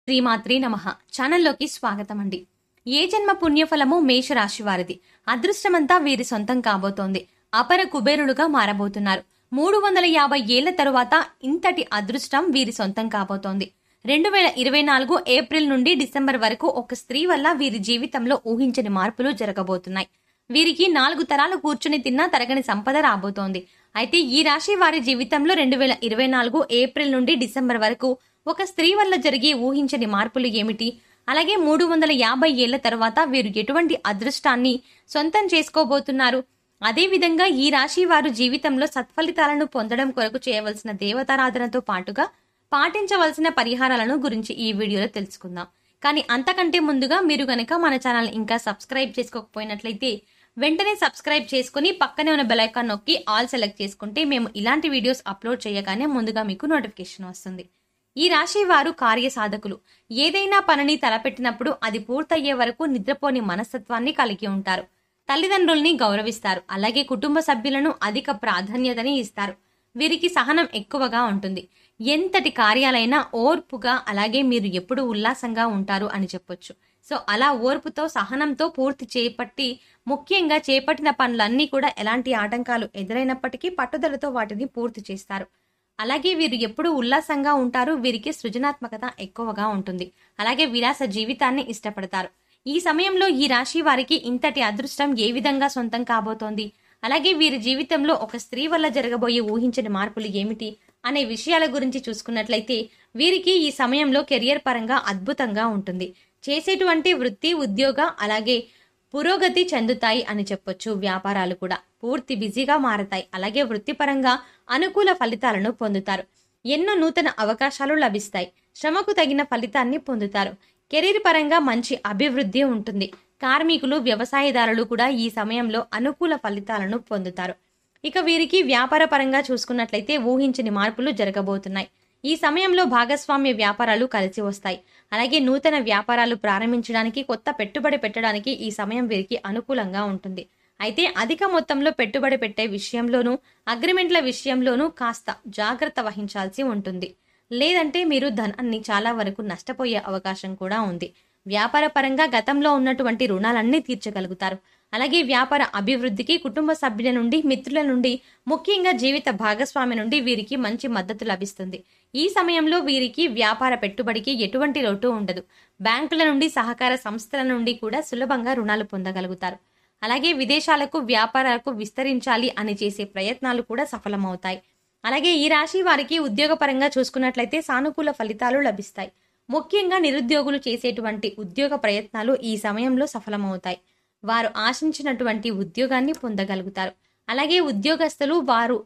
శ్రీమాత్రే నమః. ఛానల్లోకి స్వాగతం అండి. ఏ జన్మ పుణ్యఫలము మేషరాశి వారిది. అదృష్టమంతా వీరి సొంతం కాబోతోంది. అపర కుబేరులుగా మారబోతున్నారు. 350 ఏళ్ల తరువాత ఇంతటి అదృష్టం వీరి సొంతం కాబోతోంది. 2024 ఏప్రిల్ నుండి డిసెంబర్ వరకు ఒక స్త్రీ వల్ల వీరి జీవితంలో ఊహించని మార్పులు జరగబోతున్నాయి. వీరికి 4 తరాలు కూర్చుని తిన్నా తరగని సంపద రాబోతోంది. అయితే ఈ రాశి వారి జీవితంలో 2024 ఏప్రిల్ నుండి డిసెంబర్ వరకు ఒక స్త్రీ వల్ల జరిగే ఊహించని మార్పులు ఏమిటి? అలాగే 350 ఏళ్ల తర్వాత వీరు ఎటువంటి అదృష్టాన్ని సొంతం చేసుకోబోతున్నారు? అదేవిధంగా ఈ రాశి వారు జీవితంలో సత్ఫలితాలను పొందడం కొరకు చేయవలసిన దేవతారాధనతో పాటుగా పాటించవలసిన పరిహారాలను గురించి ఈ వీడియోలో తెలుసుకుందాం. కానీ అంతకంటే ముందుగా మీరు గనక మన ఛానల్ ఇంకా సబ్స్క్రైబ్ చేసుకోకపోయినట్లయితే వెంటనే సబ్స్క్రైబ్ చేసుకుని పక్కనే ఉన్న బెల్ ఐకాన్ నొక్కి ఆల్ సెలెక్ట్ చేసుకుంటే మేము ఇలాంటి వీడియోస్ అప్లోడ్ చేయగానే ముందుగా మీకు నోటిఫికేషన్ వస్తుంది. ఈ రాశి వారు కార్యసాధకులు. ఏదైనా పనిని తలపెట్టినప్పుడు అది పూర్తయ్యే వరకు నిద్రపోని మనస్తత్వాన్ని కలిగి ఉంటారు. తల్లిదండ్రుల్ని గౌరవిస్తారు. అలాగే కుటుంబ సభ్యులను అధిక ప్రాధాన్యతని ఇస్తారు. వీరికి సహనం ఎక్కువగా ఉంటుంది. ఎంతటి కార్యాలైనా ఓర్పుగా, అలాగే మీరు ఎప్పుడు ఉల్లాసంగా ఉంటారు అని చెప్పొచ్చు. సో అలా ఓర్పుతో సహనంతో పూర్తి చేపట్టి, ముఖ్యంగా చేపట్టిన పనులన్నీ కూడా ఎలాంటి ఆటంకాలు ఎదురైనప్పటికీ పట్టుదలతో వాటిని పూర్తి చేస్తారు. అలాగే వీరు ఎప్పుడు ఉల్లాసంగా ఉంటారు. వీరికి సృజనాత్మకత ఎక్కువగా ఉంటుంది. అలాగే విలాస జీవితాన్ని ఇష్టపడతారు. ఈ సమయంలో ఈ రాశి వారికి ఇంతటి అదృష్టం ఏ విధంగా సొంతం కాబోతోంది, అలాగే వీరి జీవితంలో ఒక స్త్రీ వల్ల జరగబోయే ఊహించని మార్పులు ఏమిటి అనే విషయాల గురించి చూసుకున్నట్లయితే వీరికి ఈ సమయంలో కెరియర్ పరంగా అద్భుతంగా ఉంటుంది. చేసేటువంటి వృత్తి, ఉద్యోగ అలాగే పురోగతి చెందుతాయి అని చెప్పొచ్చు. వ్యాపారాలు కూడా పూర్తి బిజీగా మారతాయి. అలాగే వృత్తిపరంగా అనుకూల ఫలితాలను పొందుతారు. ఎన్నో నూతన అవకాశాలు లభిస్తాయి. శ్రమకు తగిన ఫలితాన్ని పొందుతారు. కెరీర్ పరంగా మంచి అభివృద్ధి ఉంటుంది. కార్మికులు, వ్యవసాయదారులు కూడా ఈ సమయంలో అనుకూల ఫలితాలను పొందుతారు. ఇక వీరికి వ్యాపార పరంగా చూసుకున్నట్లయితే ఊహించని మార్పులు జరగబోతున్నాయి. ఈ సమయంలో భాగస్వామ్య వ్యాపారాలు కలిసి వస్తాయి. అలాగే నూతన వ్యాపారాలు ప్రారంభించడానికి, కొత్త పెట్టుబడి పెట్టడానికి ఈ సమయం వీరికి అనుకూలంగా ఉంటుంది. అయితే అధిక మొత్తంలో పెట్టుబడి పెట్టే విషయంలోనూ, అగ్రిమెంట్ల విషయంలోనూ కాస్త జాగ్రత్త వహించాల్సి ఉంటుంది. లేదంటే మీరు ధనాన్ని చాలా వరకు నష్టపోయే అవకాశం కూడా ఉంది. వ్యాపార పరంగా గతంలో ఉన్నటువంటి రుణాలన్నీ తీర్చగలుగుతారు. అలాగే వ్యాపార అభివృద్ధికి కుటుంబ సభ్యుల నుండి, మిత్రుల నుండి, ముఖ్యంగా జీవిత భాగస్వామి నుండి వీరికి మంచి మద్దతు లభిస్తుంది. ఈ సమయంలో వీరికి వ్యాపార పెట్టుబడికి ఎటువంటి లోటు ఉండదు. బ్యాంకుల నుండి, సహకార సంస్థల నుండి కూడా సులభంగా రుణాలు పొందగలుగుతారు. అలాగే విదేశాలకు, వ్యాపారాలకు విస్తరించాలి అని చేసే ప్రయత్నాలు కూడా సఫలమవుతాయి. అలాగే ఈ రాశి వారికి ఉద్యోగపరంగా చూసుకున్నట్లయితే సానుకూల ఫలితాలు లభిస్తాయి. ముఖ్యంగా నిరుద్యోగులు చేసేటువంటి ఉద్యోగ ప్రయత్నాలు ఈ సమయంలో సఫలమవుతాయి. వారు ఆశించినటువంటి ఉద్యోగాన్ని పొందగలుగుతారు. అలాగే ఉద్యోగస్తులు వారు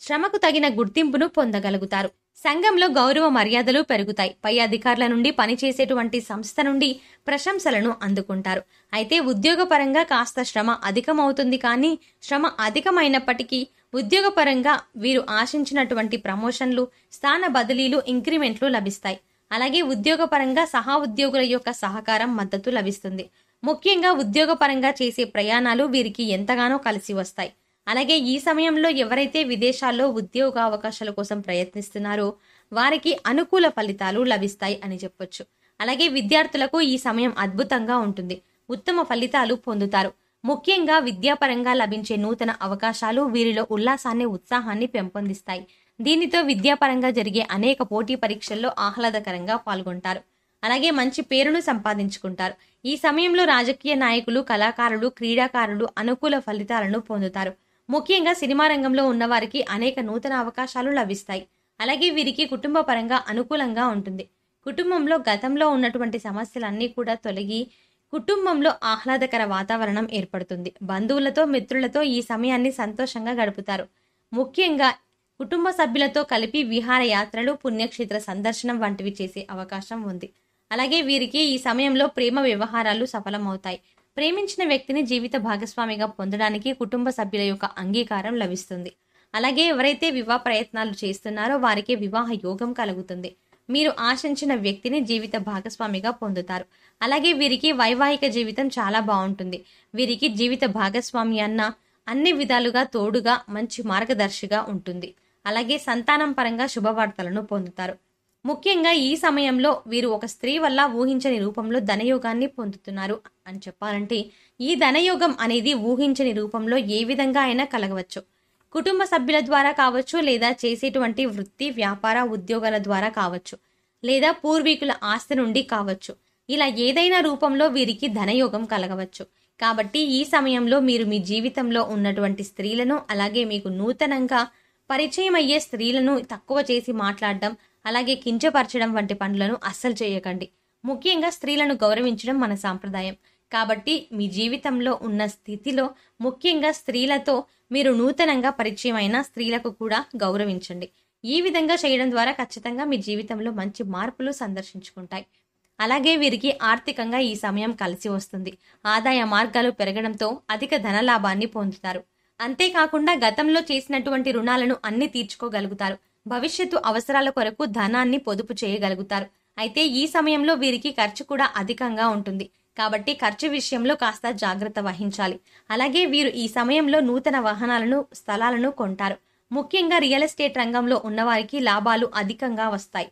శ్రమకు తగిన గుర్తింపును పొందగలుగుతారు. సంఘంలో గౌరవ మర్యాదలు పెరుగుతాయి. పై అధికారుల నుండి, పనిచేసేటువంటి సంస్థ నుండి ప్రశంసలను అందుకుంటారు. అయితే ఉద్యోగపరంగా కాస్త శ్రమ అధికమవుతుంది. కానీ శ్రమ అధికమైనప్పటికీ ఉద్యోగపరంగా వీరు ఆశించినటువంటి ప్రమోషన్లు, స్థాన బదిలీలు, ఇంక్రిమెంట్లు లభిస్తాయి. అలాగే ఉద్యోగపరంగా సహా ఉద్యోగుల యొక్క సహకారం, మద్దతు లభిస్తుంది. ముఖ్యంగా ఉద్యోగపరంగా చేసే ప్రయాణాలు వీరికి ఎంతగానో కలిసి వస్తాయి. అలాగే ఈ సమయంలో ఎవరైతే విదేశాల్లో ఉద్యోగ అవకాశాల కోసం ప్రయత్నిస్తున్నారో వారికి అనుకూల ఫలితాలు లభిస్తాయి అని చెప్పొచ్చు. అలాగే విద్యార్థులకు ఈ సమయం అద్భుతంగా ఉంటుంది. ఉత్తమ ఫలితాలు పొందుతారు. ముఖ్యంగా విద్యాపరంగా లభించే నూతన అవకాశాలు వీరిలో ఉల్లాసాన్ని, ఉత్సాహాన్ని పెంపొందిస్తాయి. దీనితో విద్యాపరంగా జరిగే అనేక పోటీ పరీక్షల్లో ఆహ్లాదకరంగా పాల్గొంటారు. అలాగే మంచి పేరును సంపాదించుకుంటారు. ఈ సమయంలో రాజకీయ నాయకులు, కళాకారులు, క్రీడాకారులు అనుకూల ఫలితాలను పొందుతారు. ముఖ్యంగా సినిమా రంగంలో ఉన్నవారికి అనేక నూతన అవకాశాలు లభిస్తాయి. అలాగే వీరికి కుటుంబ పరంగా అనుకూలంగా ఉంటుంది. కుటుంబంలో గతంలో ఉన్నటువంటి సమస్యలన్నీ కూడా తొలగి కుటుంబంలో ఆహ్లాదకర వాతావరణం ఏర్పడుతుంది. బంధువులతో, మిత్రులతో ఈ సమయాన్ని సంతోషంగా గడుపుతారు. ముఖ్యంగా కుటుంబ సభ్యులతో కలిపి విహారయాత్రలు, పుణ్యక్షేత్ర సందర్శనం వంటివి చేసే అవకాశం ఉంది. అలాగే వీరికి ఈ సమయంలో ప్రేమ వ్యవహారాలు సఫలమవుతాయి. ప్రేమించిన వ్యక్తిని జీవిత భాగస్వామిగా పొందడానికి కుటుంబ సభ్యుల యొక్క అంగీకారం లభిస్తుంది. అలాగే ఎవరైతే వివాహ ప్రయత్నాలు చేస్తున్నారో వారికి వివాహ యోగం కలుగుతుంది. మీరు ఆశించిన వ్యక్తిని జీవిత భాగస్వామిగా పొందుతారు. అలాగే వీరికి వైవాహిక జీవితం చాలా బాగుంటుంది. వీరికి జీవిత భాగస్వామి అన్న అన్ని విధాలుగా తోడుగా, మంచి మార్గదర్శిగా ఉంటుంది. అలాగే సంతానం పరంగా శుభవార్తలను పొందుతారు. ముఖ్యంగా ఈ సమయంలో వీరు ఒక స్త్రీ వల్ల ఊహించని రూపంలో ధనయోగాన్ని పొందుతున్నారు అని చెప్పాలంటే, ఈ ధనయోగం అనేది ఊహించని రూపంలో ఏ విధంగా అయినా కలగవచ్చు. కుటుంబ సభ్యుల ద్వారా కావచ్చు, లేదా చేసేటువంటి వృత్తి వ్యాపార ఉద్యోగాల ద్వారా కావచ్చు, లేదా పూర్వీకుల ఆస్తి నుండి కావచ్చు. ఇలా ఏదైనా రూపంలో వీరికి ధనయోగం కలగవచ్చు. కాబట్టి ఈ సమయంలో మీరు మీ జీవితంలో ఉన్నటువంటి స్త్రీలను, అలాగే మీకు నూతనంగా పరిచయం అయ్యే స్త్రీలను తక్కువ చేసి మాట్లాడడం, అలాగే కించపరచడం వంటి పనులను అస్సలు చేయకండి. ముఖ్యంగా స్త్రీలను గౌరవించడం మన సాంప్రదాయం. కాబట్టి మీ జీవితంలో ఉన్న స్థితిలో ముఖ్యంగా స్త్రీలతో మీరు నూతనంగా పరిచయం అయిన స్త్రీలకు కూడా గౌరవించండి. ఈ విధంగా చేయడం ద్వారా ఖచ్చితంగా మీ జీవితంలో మంచి మార్పులు సందర్శించుకుంటాయి. అలాగే వీరికి ఆర్థికంగా ఈ సమయం కలిసి వస్తుంది. ఆదాయ మార్గాలు పెరగడంతో అధిక ధనలాభాన్ని పొందుతారు. అంతేకాకుండా గతంలో చేసినటువంటి రుణాలను అన్ని తీర్చుకోగలుగుతారు. భవిష్యత్తు అవసరాల కొరకు ధనాన్ని పొదుపు చేయగలుగుతారు. అయితే ఈ సమయంలో వీరికి ఖర్చు కూడా అధికంగా ఉంటుంది. కాబట్టి ఖర్చు విషయంలో కాస్త జాగ్రత్త వహించాలి. అలాగే వీరు ఈ సమయంలో నూతన వాహనాలను, స్థలాలను కొంటారు. ముఖ్యంగా రియల్ ఎస్టేట్ రంగంలో ఉన్నవారికి లాభాలు అధికంగా వస్తాయి.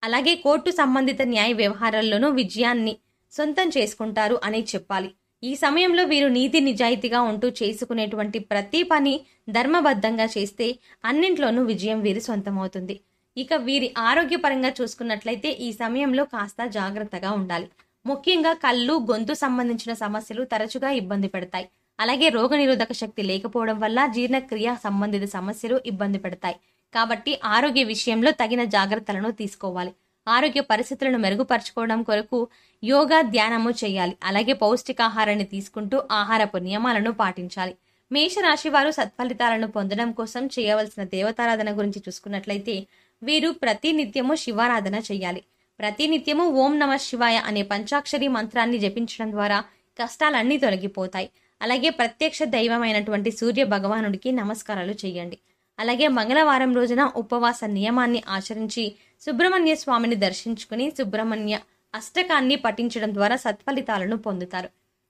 అలాగే కోర్టు సంబంధిత న్యాయ వ్యవహారాల్లోనూ విజయాన్ని సొంతం చేసుకుంటారు అని చెప్పాలి. ఈ సమయంలో వీరు నీతి నిజాయితీగా ఉంటూ చేసుకునేటువంటి ప్రతి పని ధర్మబద్ధంగా చేస్తే అన్నింట్లోనూ విజయం వీరి సొంతమవుతుంది. ఇక వీరి ఆరోగ్యపరంగా చూసుకున్నట్లయితే ఈ సమయంలో కాస్త జాగ్రత్తగా ఉండాలి. ముఖ్యంగా కళ్ళు, గొంతు సంబంధించిన సమస్యలు తరచుగా ఇబ్బంది పెడతాయి. అలాగే రోగనిరోధక శక్తి లేకపోవడం వల్ల జీర్ణక్రియ సంబంధిత సమస్యలు ఇబ్బంది పెడతాయి. కాబట్టి ఆరోగ్య విషయంలో తగిన జాగ్రత్తలను తీసుకోవాలి. ఆరోగ్య పరిస్థితులను మెరుగుపరచుకోవడం కొరకు యోగా, ధ్యానము చేయాలి. అలాగే పౌష్టికాహారాన్ని తీసుకుంటూ ఆహారపు నియమాలను పాటించాలి. మేషరాశి వారు సత్ఫలితాలను పొందడం కోసం చేయవలసిన దేవతారాధన గురించి చూసుకున్నట్లయితే వీరు ప్రతినిత్యము శివారాధన చేయాలి. ప్రతినిత్యము ఓం నమ శివాయ అనే పంచాక్షరి మంత్రాన్ని జపించడం ద్వారా కష్టాలన్నీ తొలగిపోతాయి. అలాగే ప్రత్యక్ష దైవమైనటువంటి సూర్య భగవానుడికి నమస్కారాలు చేయండి. అలాగే మంగళవారం రోజున ఉపవాస నియమాన్ని ఆచరించి సుబ్రహ్మణ్య స్వామిని దర్శించుకుని సుబ్రహ్మణ్య అష్టకాన్ని పఠించడం ద్వారా సత్ఫలితాలను పొందుతారు.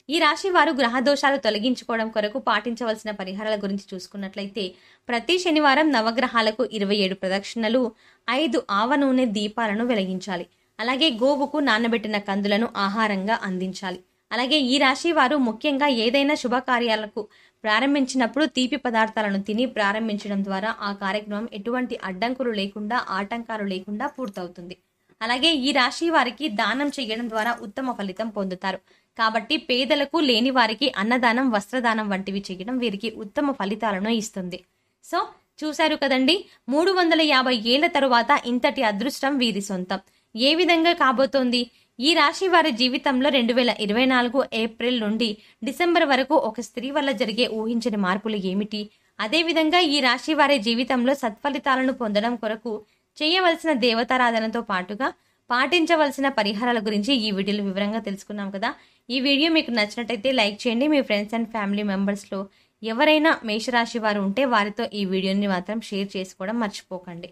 ఈ రాశి వారు గ్రహదోషాలు తొలగించుకోవడం కొరకు పాటించవలసిన పరిహారాల గురించి చూసుకున్నట్లయితే ప్రతి శనివారం నవగ్రహాలకు 27 ప్రదక్షిణలు, 5 ఆవ నూనె దీపాలను వెలిగించాలి. అలాగే గోవుకు నానబెట్టిన కందులను ఆహారంగా అందించాలి. అలాగే ఈ రాశి వారు ముఖ్యంగా ఏదైనా శుభకార్యాలకు ప్రారంభించినప్పుడు తీపి పదార్థాలను తిని ప్రారంభించడం ద్వారా ఆ కార్యక్రమం ఎటువంటి అడ్డంకులు లేకుండా, ఆటంకాలు లేకుండా పూర్తవుతుంది. అలాగే ఈ రాశి వారికి దానం చేయడం ద్వారా ఉత్తమ ఫలితం పొందుతారు. కాబట్టి పేదలకు, లేని వారికి అన్నదానం, వస్త్రదానం వంటివి చేయడం వీరికి ఉత్తమ ఫలితాలను ఇస్తుంది. సో చూశారు కదండి, 350 ఏళ్ల తరువాత ఇంతటి అదృష్టం వీరి సొంతం. ఏ విధంగా కాబోతోంది? ఈ రాశి వారి జీవితంలో 2024 ఏప్రిల్ నుండి డిసెంబర్ వరకు ఒక స్త్రీ వల్ల జరిగే ఊహించని మార్పులు ఏమిటి? అదేవిధంగా ఈ రాశి వారి జీవితంలో సత్ఫలితాలను పొందడం కొరకు చేయవలసిన దేవతారాధనతో పాటుగా పాటించవలసిన పరిహారాల గురించి ఈ వీడియోలో వివరంగా తెలుసుకున్నాం కదా. ఈ వీడియో మీకు నచ్చినట్టయితే లైక్ చేయండి. మీ ఫ్రెండ్స్ అండ్ ఫ్యామిలీ మెంబర్స్లో ఎవరైనా మేషరాశి వారు ఉంటే వారితో ఈ వీడియోని మాత్రం షేర్ చేసుకోవడం మర్చిపోకండి.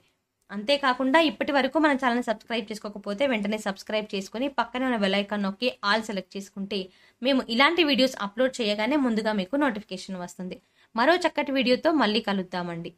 అంతేకాకుండా ఇప్పటి వరకు మన ఛానల్ సబ్స్క్రైబ్ చేసుకోకపోతే వెంటనే సబ్స్క్రైబ్ చేసుకుని పక్కనే ఉన్న బెల్ ఐకాన్ నొక్కి ఆల్ సెలెక్ట్ చేసుకుంటే మేము ఇలాంటి వీడియోస్ అప్లోడ్ చేయగానే ముందుగా మీకు నోటిఫికేషన్ వస్తుంది. మరో చక్కటి వీడియోతో మళ్ళీ కలుద్దామండి.